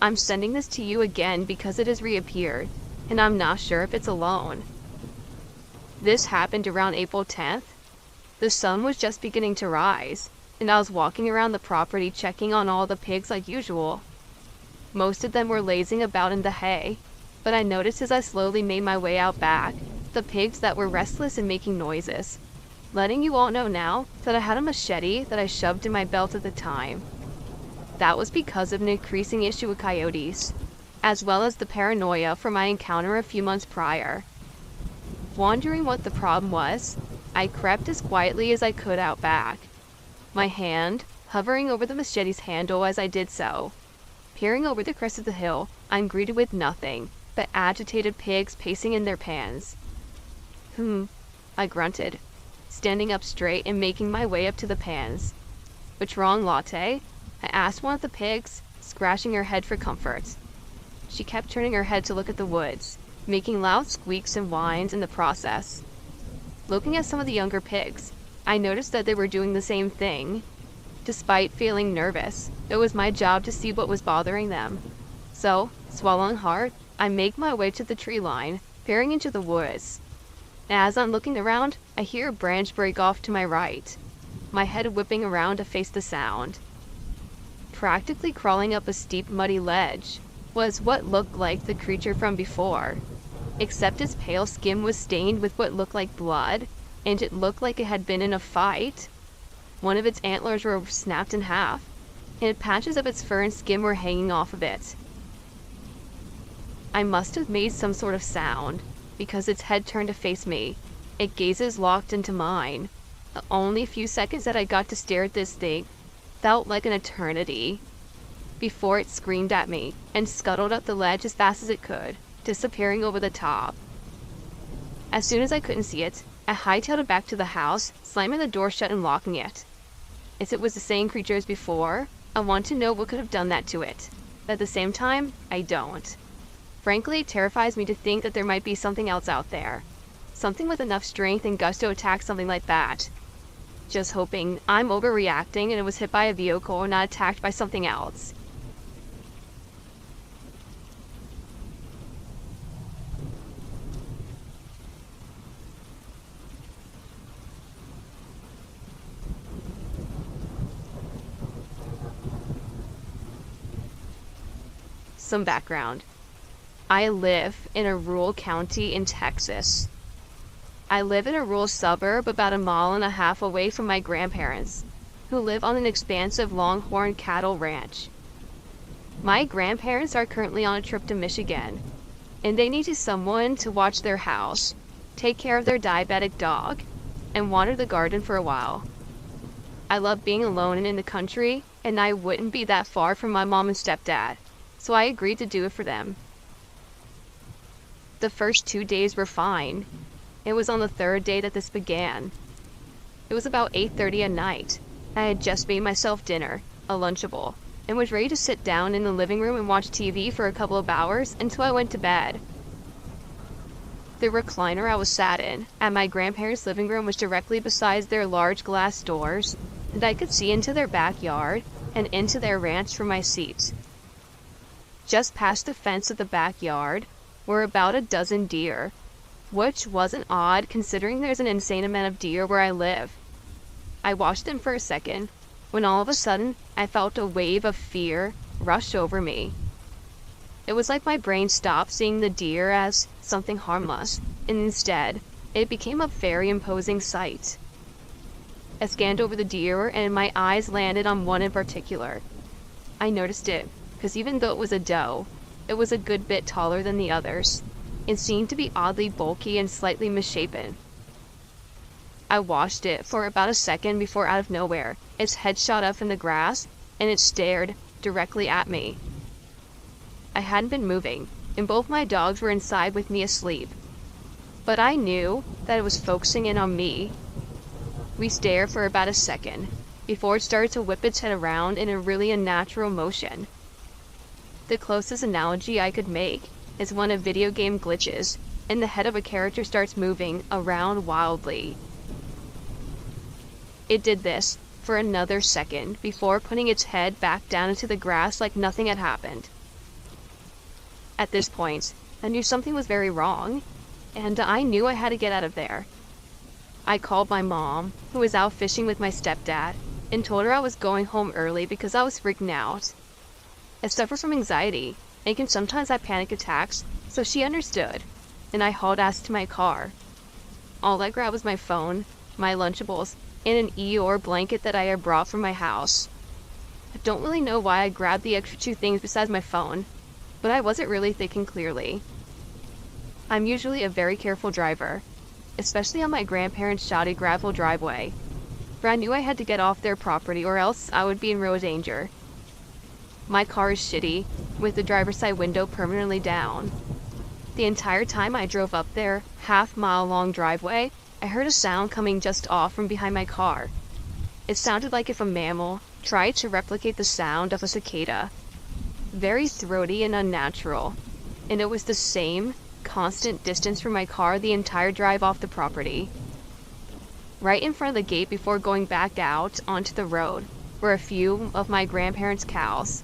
I'm sending this to you again because it has reappeared, and I'm not sure if it's alone. This happened around April 10th. The sun was just beginning to rise, and I was walking around the property checking on all the pigs like usual. Most of them were lazing about in the hay, but I noticed as I slowly made my way out back, the pigs that were restless and making noises. Letting you all know now that I had a machete that I shoved in my belt at the time. That was because of an increasing issue with coyotes, as well as the paranoia from my encounter a few months prior. Wondering what the problem was, I crept as quietly as I could out back, my hand hovering over the machete's handle as I did so. Peering over the crest of the hill, I'm greeted with nothing but agitated pigs pacing in their pans. I grunted, standing up straight and making my way up to the pans. "What's wrong, Latte?" I asked one of the pigs, scratching her head for comfort. She kept turning her head to look at the woods, making loud squeaks and whines in the process. Looking at some of the younger pigs, I noticed that they were doing the same thing. Despite feeling nervous, it was my job to see what was bothering them. So, swallowing hard, I make my way to the tree line, peering into the woods. As I'm looking around, I hear a branch break off to my right, my head whipping around to face the sound. Practically crawling up a steep, muddy ledge was what looked like the creature from before, except its pale skin was stained with what looked like blood, and it looked like it had been in a fight. One of its antlers were snapped in half, and patches of its fur and skin were hanging off of it. I must have made some sort of sound, because its head turned to face me, its gazes locked into mine. The only few seconds that I got to stare at this thing felt like an eternity, before it screamed at me and scuttled up the ledge as fast as it could, disappearing over the top. As soon as I couldn't see it, I hightailed it back to the house, slamming the door shut and locking it. If it was the same creature as before, I want to know what could have done that to it, but at the same time, I don't. Frankly, it terrifies me to think that there might be something else out there. Something with enough strength and guts to attack something like that. Just hoping I'm overreacting and it was hit by a vehicle or not attacked by something else. Some background. I live in a rural county in Texas. I live in a rural suburb about 1.5 miles away from my grandparents. who live on an expansive longhorn cattle ranch. My grandparents are currently on a trip to Michigan, and they needed someone to watch their house, take care of their diabetic dog, and water the garden for a while. I love being alone and in the country, and I wouldn't be that far from my mom and stepdad, so I agreed to do it for them. The first 2 days were fine. It was on the third day that this began. It was about 8:30 at night. I had just made myself dinner, a Lunchable, and was ready to sit down in the living room and watch TV for a couple of hours until I went to bed. The recliner I was sat in at my grandparents' living room was directly beside their large glass doors, and I could see into their backyard and into their ranch from my seat. Just past the fence of the backyard were about a dozen deer, which wasn't odd considering there's an insane amount of deer where I live. I watched them for a second, when all of a sudden I felt a wave of fear rush over me. It was like my brain stopped seeing the deer as something harmless, and instead, it became a very imposing sight. I scanned over the deer, and my eyes landed on one in particular. I noticed it, because even though it was a doe, it was a good bit taller than the others. It seemed to be oddly bulky and slightly misshapen. I watched it for about a second before out of nowhere, its head shot up from the grass, and it stared directly at me. I hadn't been moving, and both my dogs were inside with me asleep. But I knew that it was focusing in on me. We stared for about a second, before it started to whip its head around in a really unnatural motion. The closest analogy I could make is when a video game glitches, and the head of a character starts moving around wildly. It did this for another second before putting its head back down into the grass like nothing had happened. At this point, I knew something was very wrong, and I knew I had to get out of there. I called my mom, who was out fishing with my stepdad, and told her I was going home early because I was freaking out. I suffer from anxiety, and can sometimes have panic attacks, so she understood, and I hauled ass to my car. All I grabbed was my phone, my Lunchables, and an Eeyore blanket that I had brought from my house. I don't really know why I grabbed the extra 2 things besides my phone, but I wasn't really thinking clearly. I'm usually a very careful driver, especially on my grandparents' shoddy gravel driveway, but I knew I had to get off their property or else I would be in real danger. My car is shitty, with the driver's side window permanently down. The entire time I drove up their half-mile-long driveway, I heard a sound coming just off from behind my car. It sounded like if a mammal tried to replicate the sound of a cicada. Very throaty and unnatural, and it was the same constant distance from my car the entire drive off the property. Right in front of the gate before going back out onto the road were a few of my grandparents' cows.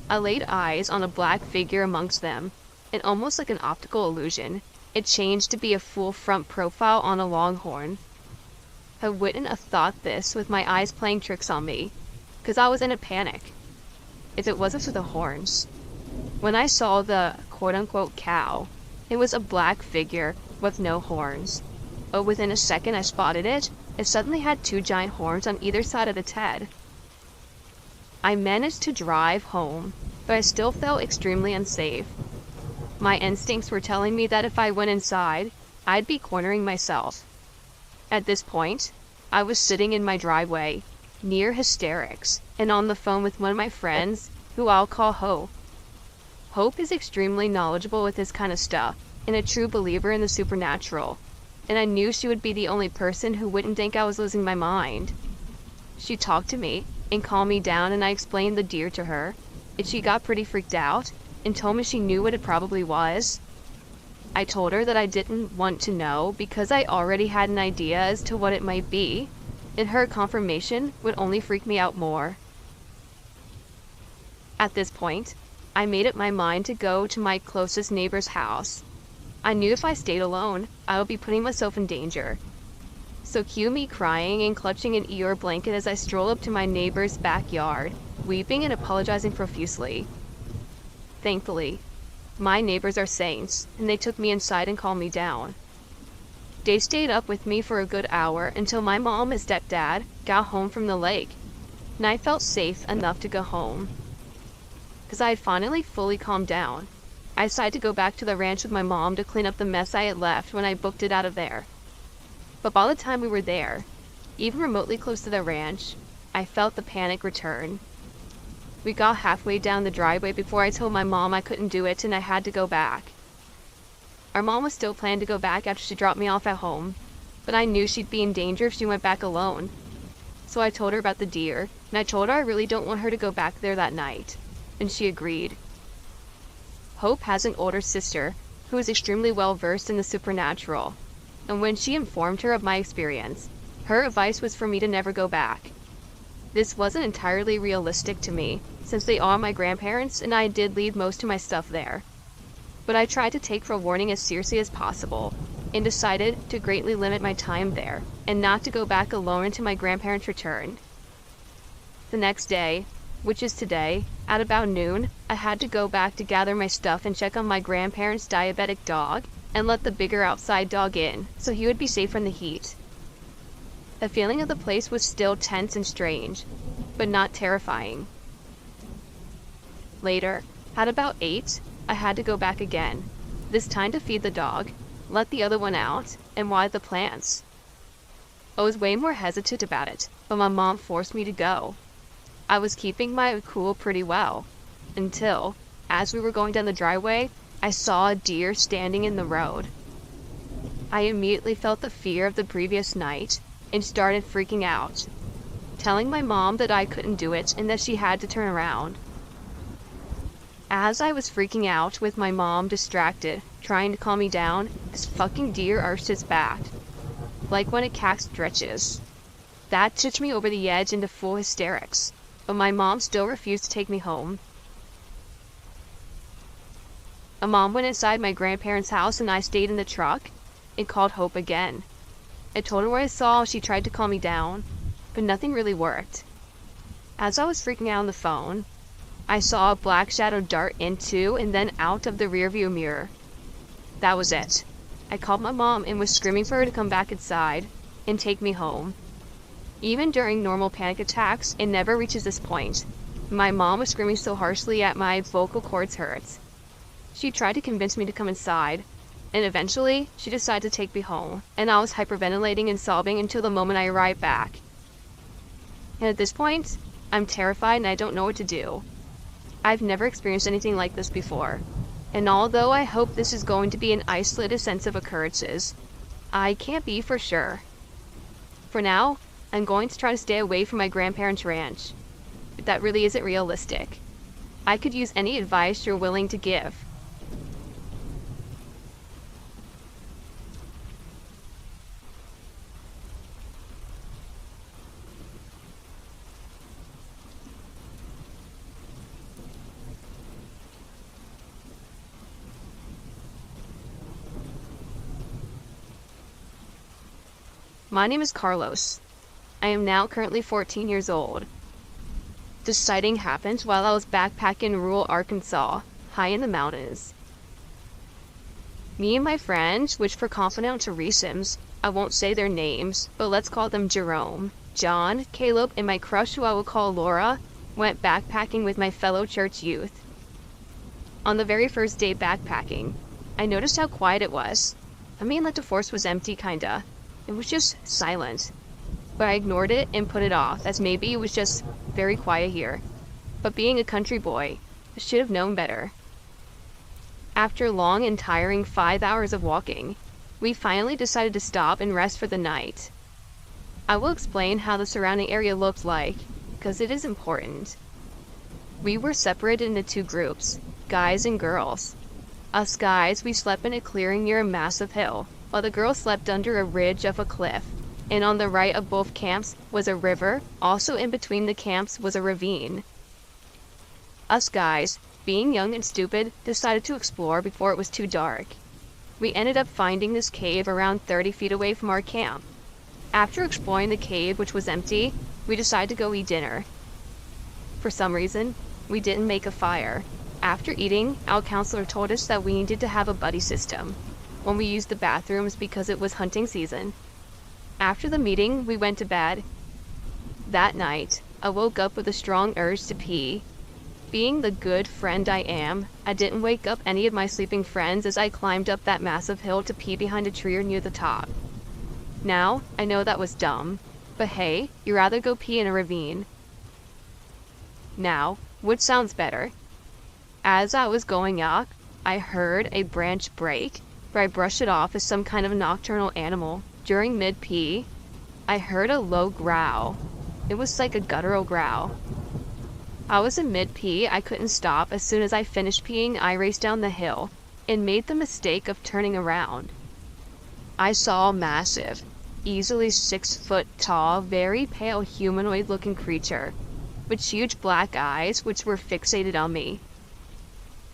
I laid eyes on a black figure amongst them, and almost like an optical illusion, it changed to be a full front profile on a longhorn. I wouldn't have thought this with my eyes playing tricks on me, because I was in a panic, if it wasn't for the horns. When I saw the quote-unquote cow, it was a black figure with no horns. But within a second I spotted it, it suddenly had 2 giant horns on either side of its head. I managed to drive home, but I still felt extremely unsafe. My instincts were telling me that if I went inside, I'd be cornering myself. At this point, I was sitting in my driveway, near hysterics, and on the phone with one of my friends, who I'll call Hope. Hope is extremely knowledgeable with this kind of stuff, and a true believer in the supernatural, and I knew she would be the only person who wouldn't think I was losing my mind. She talked to me, and calmed me down, and I explained the deer to her, and she got pretty freaked out, and told me she knew what it probably was. I told her that I didn't want to know because I already had an idea as to what it might be, and her confirmation would only freak me out more. At this point, I made up my mind to go to my closest neighbor's house. I knew if I stayed alone, I would be putting myself in danger. So cue me crying and clutching an Eeyore blanket as I stroll up to my neighbor's backyard, weeping and apologizing profusely. Thankfully, my neighbors are saints, and they took me inside and calmed me down. They stayed up with me for a good hour until my mom and stepdad got home from the lake, and I felt safe enough to go home. Because I had finally fully calmed down, I decided to go back to the ranch with my mom to clean up the mess I had left when I booked it out of there. But by the time we were there, even remotely close to the ranch, I felt the panic return. We got halfway down the driveway before I told my mom I couldn't do it and I had to go back. Our mom was still planning to go back after she dropped me off at home, but I knew she'd be in danger if she went back alone. So I told her about the deer, and I told her I really don't want her to go back there that night, and she agreed. Hope has an older sister who is extremely well versed in the supernatural, and when she informed her of my experience, her advice was for me to never go back. This wasn't entirely realistic to me, since they are my grandparents and I did leave most of my stuff there. But I tried to take forewarning as seriously as possible, and decided to greatly limit my time there, and not to go back alone until my grandparents returned. The next day, which is today, at about noon, I had to go back to gather my stuff and check on my grandparents' diabetic dog, and let the bigger outside dog in, so he would be safe from the heat. The feeling of the place was still tense and strange, but not terrifying. Later, at about 8, I had to go back again, this time to feed the dog, let the other one out, and water the plants. I was way more hesitant about it, but my mom forced me to go. I was keeping my cool pretty well, until, as we were going down the driveway, I saw a deer standing in the road. I immediately felt the fear of the previous night, and started freaking out, telling my mom that I couldn't do it and that she had to turn around. As I was freaking out with my mom distracted, trying to calm me down, this fucking deer arched its back, like when a cat stretches. That tipped me over the edge into full hysterics, but my mom still refused to take me home. My mom went inside my grandparents' house and I stayed in the truck and called Hope again. I told her what I saw. She tried to calm me down, but nothing really worked. As I was freaking out on the phone, I saw a black shadow dart into and then out of the rearview mirror. That was it. I called my mom and was screaming for her to come back inside and take me home. Even during normal panic attacks, it never reaches this point. My mom was screaming so harshly at my vocal cords hurt. She tried to convince me to come inside, and eventually, she decided to take me home, and I was hyperventilating and sobbing until the moment I arrived back. And at this point, I'm terrified and I don't know what to do. I've never experienced anything like this before, and although I hope this is going to be an isolated sense of occurrences, I can't be for sure. For now, I'm going to try to stay away from my grandparents' ranch, but that really isn't realistic. I could use any advice you're willing to give. My name is Carlos. I am now currently 14 years old. This sighting happened while I was backpacking in rural Arkansas, high in the mountains. Me and my friends, which for confidential reasons, I won't say their names, but let's call them Jerome, John, Caleb, and my crush who I will call Laura, went backpacking with my fellow church youth. On the very first day backpacking, I noticed how quiet it was. I mean, like the forest was empty, kinda. It was just silent. But I ignored it and put it off, as maybe it was just very quiet here. But being a country boy, I should have known better. After long and tiring 5 hours of walking, we finally decided to stop and rest for the night. I will explain how the surrounding area looked like, because it is important. We were separated into 2 groups, guys and girls. Us guys, we slept in a clearing near a massive hill, while the girls slept under a ridge of a cliff, and on the right of both camps was a river. Also in between the camps was a ravine. Us guys, being young and stupid, decided to explore before it was too dark. We ended up finding this cave around 30 feet away from our camp. After exploring the cave, which was empty, we decided to go eat dinner. For some reason, we didn't make a fire. After eating, our counselor told us that we needed to have a buddy system when we used the bathrooms because it was hunting season. After the meeting, we went to bed. That night, I woke up with a strong urge to pee. Being the good friend I am, I didn't wake up any of my sleeping friends as I climbed up that massive hill to pee behind a tree or near the top. Now, I know that was dumb, but hey, you'd rather go pee in a ravine. Now, which sounds better? As I was going up, I heard a branch break, but I brushed it off as some kind of nocturnal animal. During mid-pee, I heard a low growl. It was like a guttural growl. I was in mid-pee, I couldn't stop. As soon as I finished peeing, I raced down the hill and made the mistake of turning around. I saw a massive, easily 6 foot tall, very pale humanoid looking creature with huge black eyes which were fixated on me.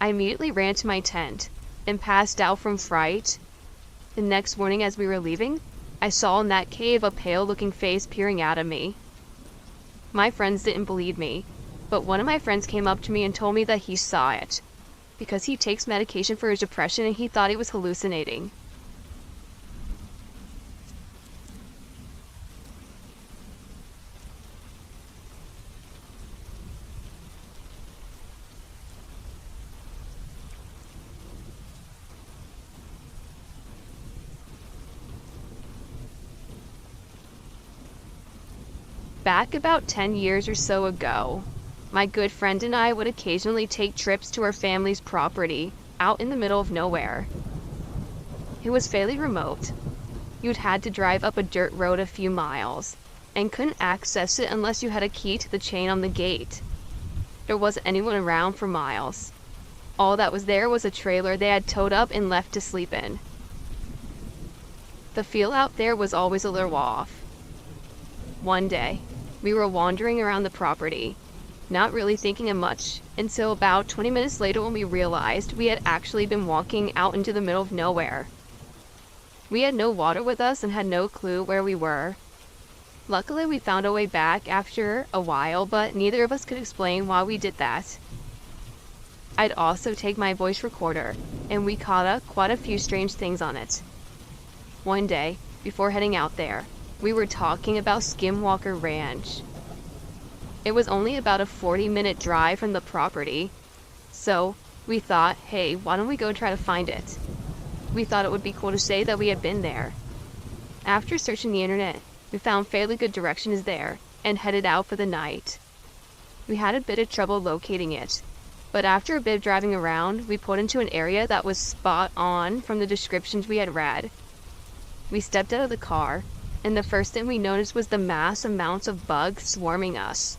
I immediately ran to my tent and passed out from fright. The next morning as we were leaving, I saw in that cave a pale looking face peering out at me. My friends didn't believe me, but one of my friends came up to me and told me that he saw it, because he takes medication for his depression and he thought he was hallucinating. Back about 10 years or so ago, my good friend and I would occasionally take trips to our family's property out in the middle of nowhere. It was fairly remote. You'd had to drive up a dirt road a few miles and couldn't access it unless you had a key to the chain on the gate. There wasn't anyone around for miles. All that was there was a trailer they had towed up and left to sleep in. The feel out there was always a little off. One day, we were wandering around the property, not really thinking of much, until about 20 minutes later when we realized we had actually been walking out into the middle of nowhere. We had no water with us and had no clue where we were. Luckily, we found our way back after a while, but neither of us could explain why we did that. I'd also take my voice recorder, and we caught up quite a few strange things on it. One day, before heading out there, we were talking about Skinwalker Ranch. It was only about a 40-minute drive from the property, so we thought, hey, why don't we go try to find it? We thought it would be cool to say that we had been there. After searching the internet, we found fairly good directions there and headed out for the night. We had a bit of trouble locating it, but after a bit of driving around, we pulled into an area that was spot on from the descriptions we had read. We stepped out of the car, and the first thing we noticed was the mass amounts of bugs swarming us.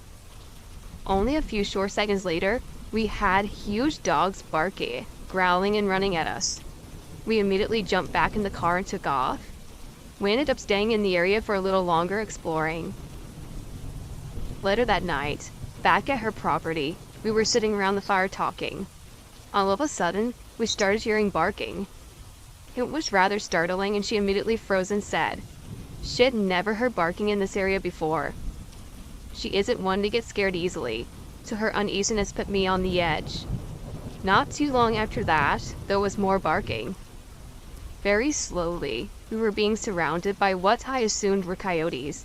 Only a few short seconds later, we had huge dogs barking, growling and running at us. We immediately jumped back in the car and took off. We ended up staying in the area for a little longer exploring. Later that night, back at her property, we were sitting around the fire talking. All of a sudden, we started hearing barking. It was rather startling and she immediately froze and said, "She had never heard barking in this area before." She isn't one to get scared easily, so her uneasiness put me on the edge. Not too long after that, there was more barking. Very slowly, we were being surrounded by what I assumed were coyotes.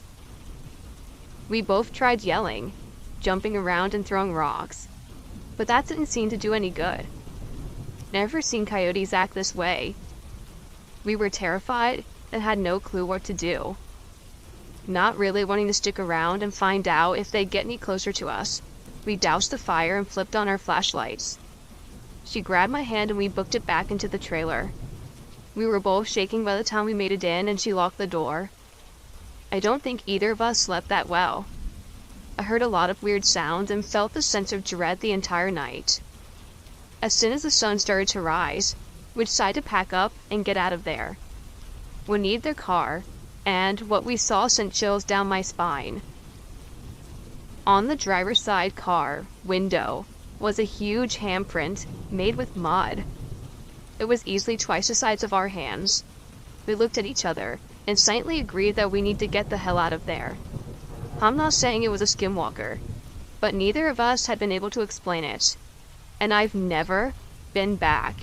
We both tried yelling, jumping around and throwing rocks, but that didn't seem to do any good. Never seen coyotes act this way. We were terrified and had no clue what to do. Not really wanting to stick around and find out if they'd get any closer to us, we doused the fire and flipped on our flashlights. She grabbed my hand and we booked it back into the trailer. We were both shaking by the time we made it in and she locked the door. I don't think either of us slept that well. I heard a lot of weird sounds and felt the sense of dread the entire night. As soon as the sun started to rise, we decided to pack up and get out of there. We needed their car, and what we saw sent chills down my spine. On the driver's side car window was a huge handprint made with mud. It was easily twice the size of our hands. We looked at each other and silently agreed that we need to get the hell out of there. I'm not saying it was a skinwalker, but neither of us had been able to explain it, and I've never been back